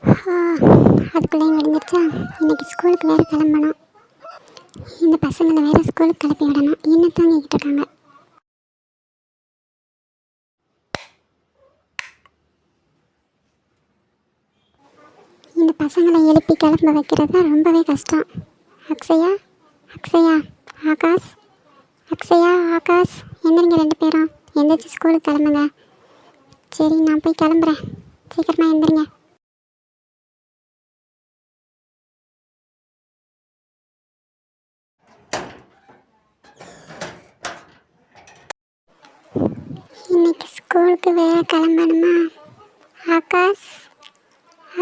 அதுக்குள்ளே முடிஞ்சிருச்சா? இன்றைக்கி ஸ்கூலுக்கு வேறு கிளம்பணும். இந்த பசங்களை வேறு ஸ்கூலுக்கு கிளப்பி விடணும். இன்னும் தூங்கிக்கிட்டு இருக்காங்க. இந்த பசங்களை எழுப்பி கிளம்ப வைக்கிறது தான் ரொம்பவே கஷ்டம். அக்ஷயா, அக்ஷயா, ஆகாஷ், அக்ஷயா, ஆகாஷ், எந்திரிங்க 2 பேரும். எந்திரிச்சு ஸ்கூலுக்கு கிளம்புங்க. சரி, நான் போய் கிளம்புறேன். சீக்கிரமாக எந்திரிங்க. இன்னைக்கு ஸ்கூலுக்கு வேறு கிளம்பணுமா? ஆகாஷ்,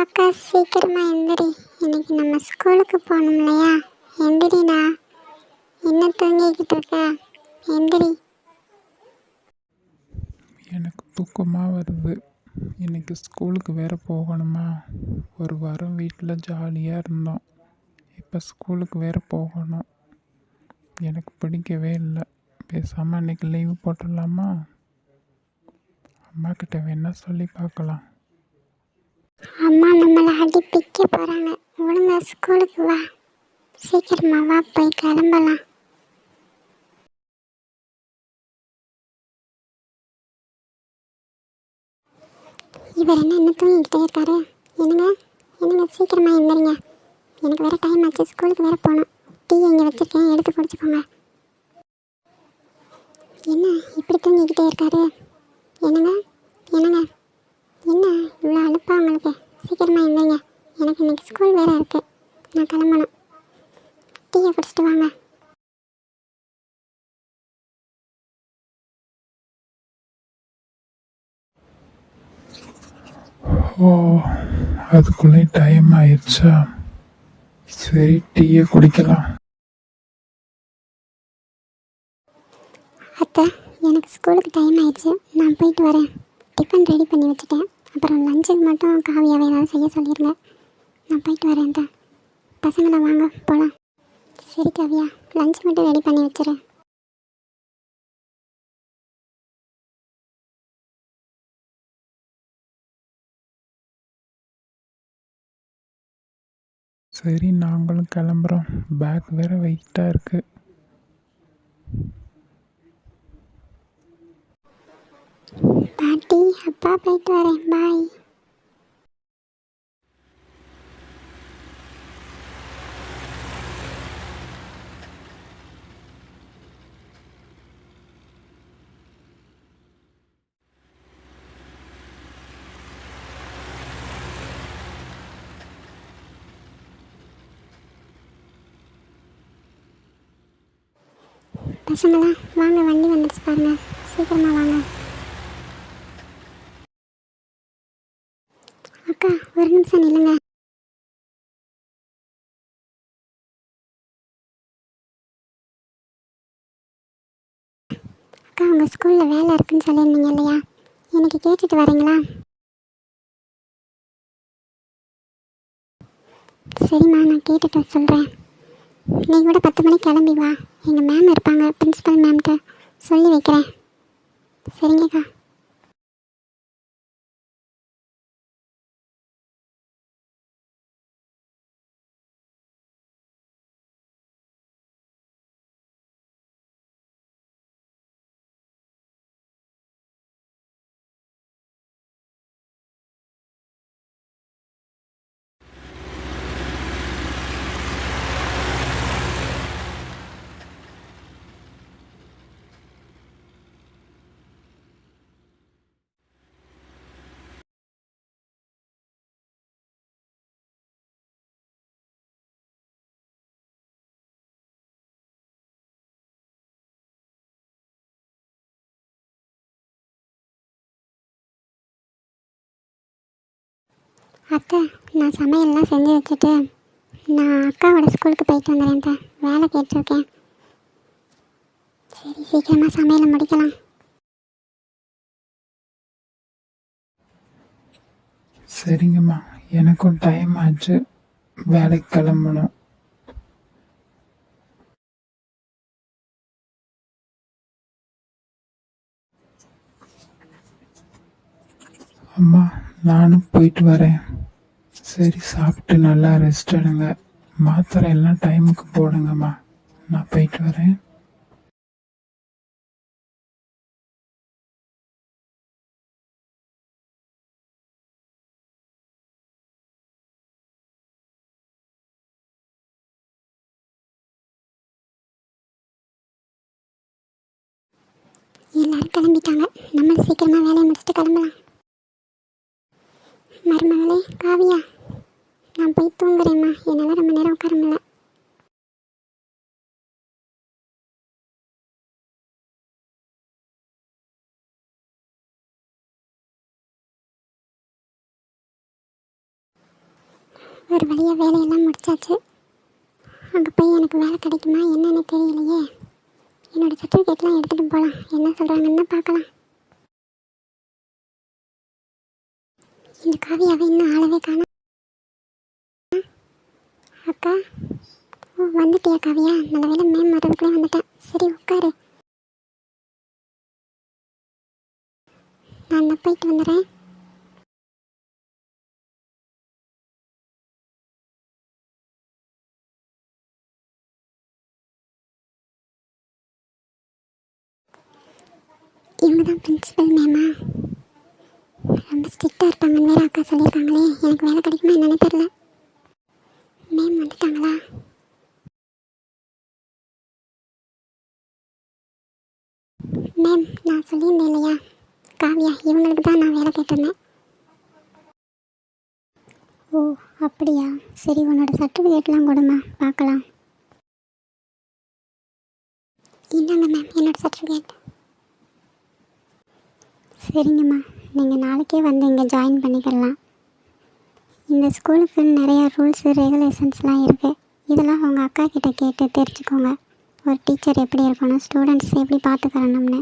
ஆகாஷ், சீக்கிரமா எந்திரி. இன்னைக்கு நம்ம ஸ்கூலுக்கு போகணும் இல்லையா? எந்திரிடா. என்ன தூங்கிக்கிட்டு இருக்க? எந்திரி. எனக்கு தூக்கமாக வருது. இன்னைக்கு ஸ்கூலுக்கு வேறு போகணுமா? ஒரு வாரம் வீட்டில் ஜாலியாக இருந்தோம். இப்போ ஸ்கூலுக்கு வேறு போகணும். எனக்கு பிடிக்கவே இல்லை. பேசாமல் அன்றைக்கி லீவு போட்டுடலாமா? அம்மா கிட்ட வேணா சொல்லி பார்க்கலாம். அம்மா நம்மளை அடி பிக்க போகிறாங்க. ஒழுங்கா ஸ்கூலுக்கு வா. சீக்கிரமா வா, போய் கிளம்பலாம். இவர் என்ன தூங்கிக்கிட்டே இருக்காரு? என்னங்க, என்னங்க, சீக்கிரமா எந்திரிங்க. எனக்கு வேறு டைம் ஆச்சு. ஸ்கூலுக்கு வேறு போகணும். டீ இங்கே வச்சுருக்கேன், எடுத்து குடிச்சுக்கோங்க. என்ன இப்படி தூங்கிக்கிட்டே இருக்காரு? என்னங்க, என்னங்க, என்ன இவ்வளோ அழுப்பா உங்களுக்கு? சீக்கிரமாக எந்திரிங்க. எனக்கு இன்னைக்கு ஸ்கூல் வேறு இருக்குது. நான் கிளம்பணும். டீயை குடிச்சிட்டு வாங்க. ஓ, அதுக்குள்ளே டைம் ஆயிடுச்சா? சரி, டீயை குடிக்கலாம். அத்தை, எனக்கு ஸ்கூலுக்கு டைம் ஆயிடுச்சு. நான் போயிட்டு வரேன். டிஃபன் ரெடி பண்ணி வச்சுட்டேன். அப்புறம் லஞ்சுக்கு மட்டும் காவியாவை ஏதாவது செய்ய சொல்லிடுங்க. நான் போயிட்டு வரேன் அத்தை. பசங்களை வாங்க போகலாம். சரி காவியா, லஞ்ச் மட்டும் ரெடி பண்ணி வச்சுறேன். சரி, நாங்களும் கிளம்புறோம். பேக் வேறு வெயிட்டாக இருக்குது. பாட்டி, அப்பா, போயிட்டு வரேன். பாய். பசங்களா வாங்க, வண்டி வந்துடுச்சு பாருங்க. சீக்கிரமாக வாங்க. அக்கா, ஒரு நிமிஷம் நில்லுங்க. அக்கா, உங்கள் ஸ்கூலில் வேலை இருக்குன்னு சொல்லியிருந்தீங்க இல்லையா? எனக்கு கேட்டுட்டு வரீங்களா? சரிம்மா, நான் கேட்டுட்டு சொல்கிறேன். நீ கூட 10 மணிக்கு கிளம்பி வா. எங்கள் மேம் இருப்பாங்க, பிரின்ஸிபல் மேம்கிட்ட சொல்லி வைக்கிறேன். சரிங்கக்கா. அத்தை, நான் சமையல்லாம் செஞ்சு வச்சுட்டு நான் அக்காவோட ஸ்கூலுக்கு போயிட்டு வந்துடுறேன் அத்தை. வேலை கேட்டிருக்கேன். சரி, சீக்கிரமாக சமையலை முடிக்கலாம். சரிங்கம்மா, எனக்கும் டைம் ஆச்சு. வேலைக்கு கிளம்பணும். அம்மா, நானும் போயிட்டு வரேன். சரி, சாப்பிட்டு நல்லா ரெஸ்ட் எடுங்க. மாத்திரை எல்லாம் டைமுக்கு போடுங்கம்மா. நான் போயிட்டு வரேன். எல்லாரும் கிளம்பிட்டாங்க. நம்ம சீக்கிரமாக வேலையை முடிச்சுட்டு கிளம்பலாம். மருமகளே காவியா, நான் போய் தூங்குறேம்மா. என்னால் ரொம்ப நேரம் உட்கார முடியல. ஒரு வழியாக வேலையெல்லாம் முடிச்சாச்சு. அங்கே போய் எனக்கு வேலை கிடைக்குமா என்னன்னு தெரியலையே. என்னோடய சர்டிஃபிகேட்லாம் எடுத்துகிட்டு போகலாம். என்ன சொல்கிறாங்கன்னு பார்க்கலாம். இந்த காவியாவை இன்னும் ஆளவே காணோம். அக்கா, ஓ வந்துட்டியா காவியா? நல்ல வேலை மேம் வர்றதுக்குள்ளே வந்துட்டேன். சரி உட்காரு, நான் போயிட்டு வந்துடுறேன். இவங்க தான் பிரின்சிபல் மேமா? ரொம்ப ஸ்ட்ரிக்டாக இருப்பாங்கன்னு வேறு அக்கா சொல்லியிருக்காங்களே. எனக்கு வேலை கிடைக்குமா என்னன்னு தெரியல. மேம் வந்துட்டாங்களா? மேம், நான் சொல்லியிருந்தேன் இல்லையா, காவியா இவங்களுக்கு தான் நான் வேலை கேட்டிருந்தேன். ஓ அப்படியா? சரி, உன்னோட சர்டிஃபிகேட்லாம் கொடுமா பார்க்கலாம். இந்தாங்க மேம் என்னோட சர்டிஃபிகேட். சரிங்கம்மா, நீங்கள் நாளைக்கே வந்து இங்கே ஜாயின் பண்ணிக்கலாம். இந்த ஸ்கூலுக்கு நிறையா ரூல்ஸு ரெகுலேஷன்ஸ்லாம் இருக்குது. இதெல்லாம் உங்கள் அக்கா கிட்ட கேட்டு தெரிஞ்சுக்கோங்க. ஒரு டீச்சர் எப்படி இருக்கணும், ஸ்டூடெண்ட்ஸ் எப்படி பார்த்துக்கணும்னு.